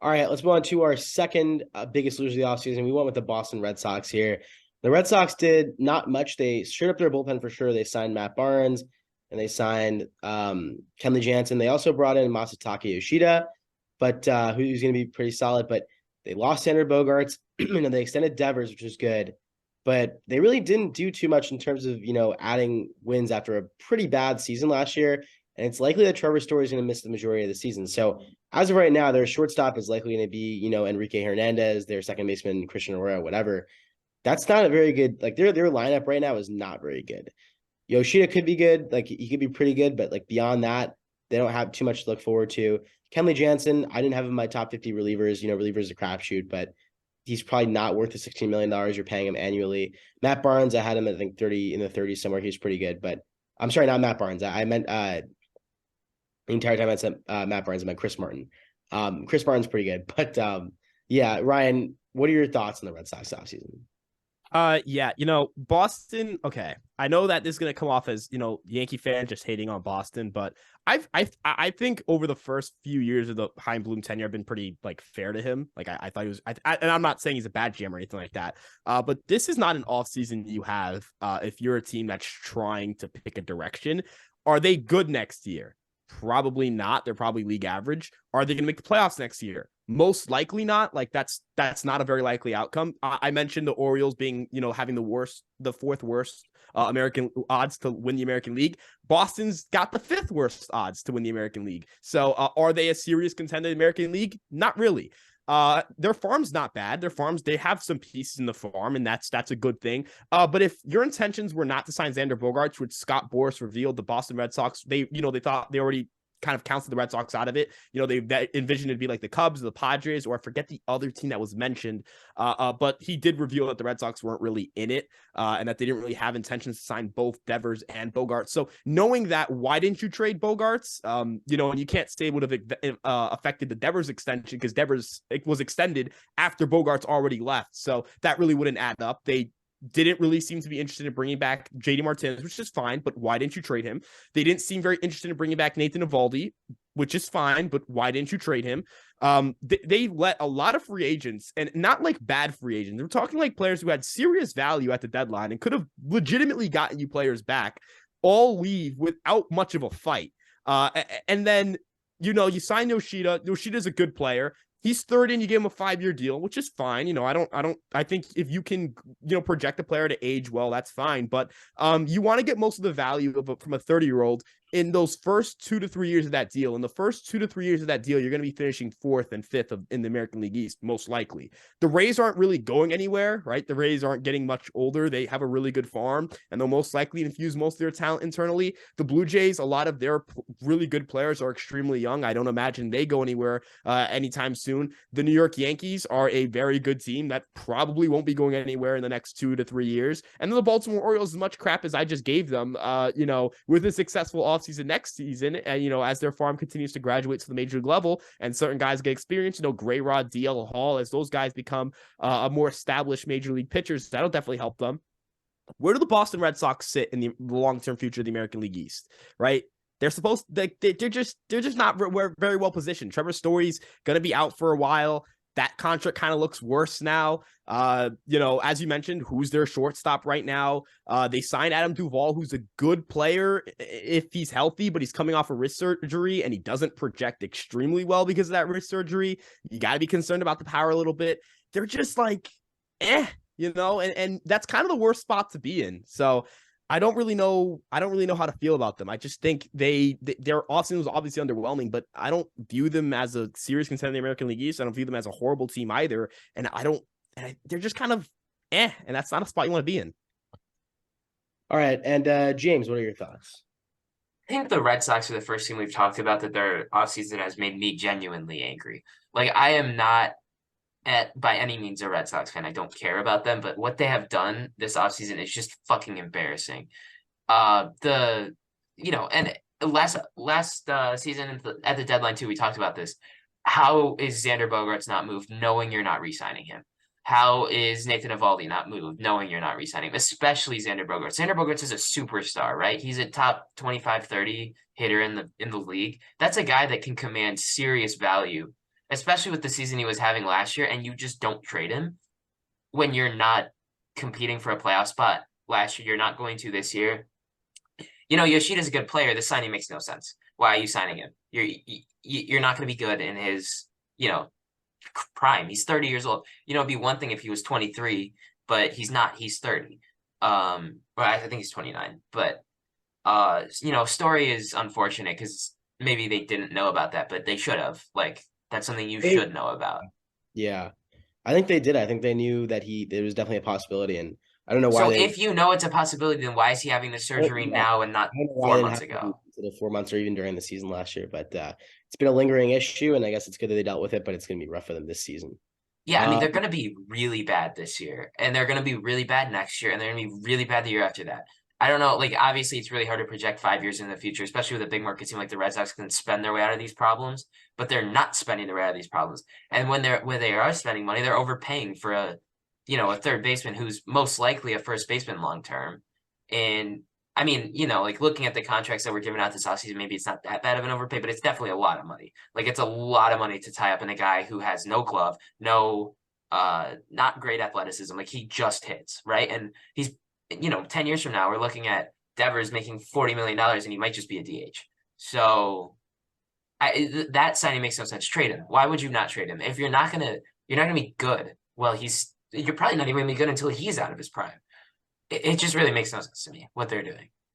All right, let's move on to our second biggest loser of the offseason. We went with the Boston Red Sox here. The Red Sox did not much. They shored up their bullpen for sure. They signed Matt Barnes and they signed Kenley Jansen. They also brought in Masataka Yoshida, but who's going to be pretty solid. But they lost Xander Bogaerts. They extended Devers, which was good. But they really didn't do too much in terms of, adding wins after a pretty bad season last year. And it's likely that Trevor Story is going to miss the majority of the season. So as of right now, their shortstop is likely going to be, Enrique Hernandez, their second baseman, Christian Arroyo, whatever. That's not a very good, like their lineup right now is not very good. Yoshida could be good, like he could be pretty good, but like beyond that, they don't have too much to look forward to. Kenley Jansen, I didn't have him in my top 50 relievers. Relievers is a crapshoot, but he's probably not worth the $16 million you're paying him annually. Matt Barnes, I had him, I think 30 in the 30s somewhere. He's pretty good, but I'm sorry, not Matt Barnes. I meant the entire time I said Matt Barnes, I meant Chris Martin. Chris Martin's pretty good, but yeah, Ryan, what are your thoughts on the Red Sox offseason? Yeah, Boston. Okay, I know that this is gonna come off as Yankee fan just hating on Boston, but I think over the first few years of the Chaim Bloom tenure, I've been pretty like fair to him. Like I thought he was, and I'm not saying he's a bad GM or anything like that. But this is not an off season you have. If you're a team that's trying to pick a direction, are they good next year? Probably not. They're probably league average. Are they going to make the playoffs next year? Most likely not. Like that's not a very likely outcome. I mentioned the Orioles being, having the fourth worst American odds to win the American League. Boston's got the fifth worst odds to win the American League. So are they a serious contender in the American League? Not really. Their farm's not bad. They have some pieces in the farm, and that's a good thing. But if your intentions were not to sign Xander Bogaerts, which Scott Boras revealed, the Boston Red Sox, they thought they already kind of counted the Red Sox out of it. They envisioned it'd be like the Cubs, the Padres, or I forget the other team that was mentioned. But he did reveal that the Red Sox weren't really in it, and that they didn't really have intentions to sign both Devers and Bogaerts. So knowing that, why didn't you trade Bogaerts? And you can't say it would have affected the Devers extension because Devers was extended after Bogaerts already left. So that really wouldn't add up. They didn't really seem to be interested in bringing back JD Martinez, which is fine, but why didn't you trade him? They didn't seem very interested in bringing back Nathan Eovaldi, which is fine, but why didn't you trade him? They let a lot of free agents, and not like bad free agents. They're talking like players who had serious value at the deadline and could have legitimately gotten you players back, all leave without much of a fight. And then, you sign Yoshida. Yoshida's a good player. He's third in, you give him a 5-year deal, which is fine. I think if you can, project a player to age well, that's fine. But you want to get most of the value from a 30-year-old in those first 2 to 3 years of that deal. In the first 2 to 3 years of that deal, you're going to be finishing fourth and fifth in the American League East, most likely. The Rays aren't really going anywhere, right? The Rays aren't getting much older. They have a really good farm, and they'll most likely infuse most of their talent internally. The Blue Jays, a lot of their really good players are extremely young. I don't imagine they go anywhere anytime soon. The New York Yankees are a very good team that probably won't be going anywhere in the next 2 to 3 years. And then the Baltimore Orioles, as much crap as I just gave them, with a successful offseason next season, and as their farm continues to graduate to the major league level and certain guys get experience, Gray Rod, DL Hall, as those guys become a more established major league pitchers, that'll definitely help them. Where do the Boston Red Sox sit in the long-term future of the American League East, right? They're supposed they're just not very well positioned. Trevor Story's gonna be out for a while. That contract kind of looks worse now. As you mentioned, who's their shortstop right now? They signed Adam Duvall, who's a good player if he's healthy, but he's coming off a wrist surgery and he doesn't project extremely well because of that wrist surgery. You got to be concerned about the power a little bit. They're just like, and that's kind of the worst spot to be in. So I don't really know how to feel about them. I just think their offseason was obviously underwhelming, but I don't view them as a serious contender in the American League East. I don't view them as a horrible team either. And they're just kind of and that's not a spot you want to be in. All right. And James, what are your thoughts? I think the Red Sox are the first team we've talked about that their offseason has made me genuinely angry. Like, I am not by any means a Red Sox fan. I don't care about them, but what they have done this offseason is just fucking embarrassing. And last season at the deadline too, we talked about this. How is Xander Bogaerts not moved, knowing you're not re-signing him? How is Nathan Eovaldi not moved, knowing you're not re-signing him? Especially Xander Bogaerts. Xander Bogaerts is a superstar, right? He's a top 25, 30 hitter in the league. That's a guy that can command serious value especially with the season he was having last year, and you just don't trade him when you're not competing for a playoff spot last year. You're not going to this year. Yoshida's a good player. This signing makes no sense. Why are you signing him? You're not going to be good in his, prime. He's 30 years old. It'd be one thing if he was 23, but he's not. He's 30. Well, I think he's 29. But Story is unfortunate because maybe they didn't know about that, but they should have. Like, that's something you should know about. Yeah, I think they did. I think they knew that there was definitely a possibility, and I don't know why. So if you know it's a possibility, then why is he having the surgery now and not 4 months ago? The 4 months or even during the season last year, but it's been a lingering issue, and I guess it's good that they dealt with it, but it's going to be rough for them this season. Yeah, I mean, they're going to be really bad this year, and they're going to be really bad next year, and they're going to be really bad the year after that. I don't know. Like, obviously, it's really hard to project 5 years in the future, especially with a big market team like the Red Sox can spend their way out of these problems, but they're not spending their way out of these problems. And when they are spending money, they're overpaying for a third baseman who's most likely a first baseman long term. And I mean, like looking at the contracts that were given out this offseason, maybe it's not that bad of an overpay, but it's definitely a lot of money. Like, it's a lot of money to tie up in a guy who has no glove, no not great athleticism. Like, he just hits, right? And he's 10 years from now, we're looking at Devers making $40 million and he might just be a DH. So that signing makes no sense. Trade him. Why would you not trade him? If you're not gonna be good, well, you're probably not even gonna be good until he's out of his prime. It just really makes no sense to me what they're doing.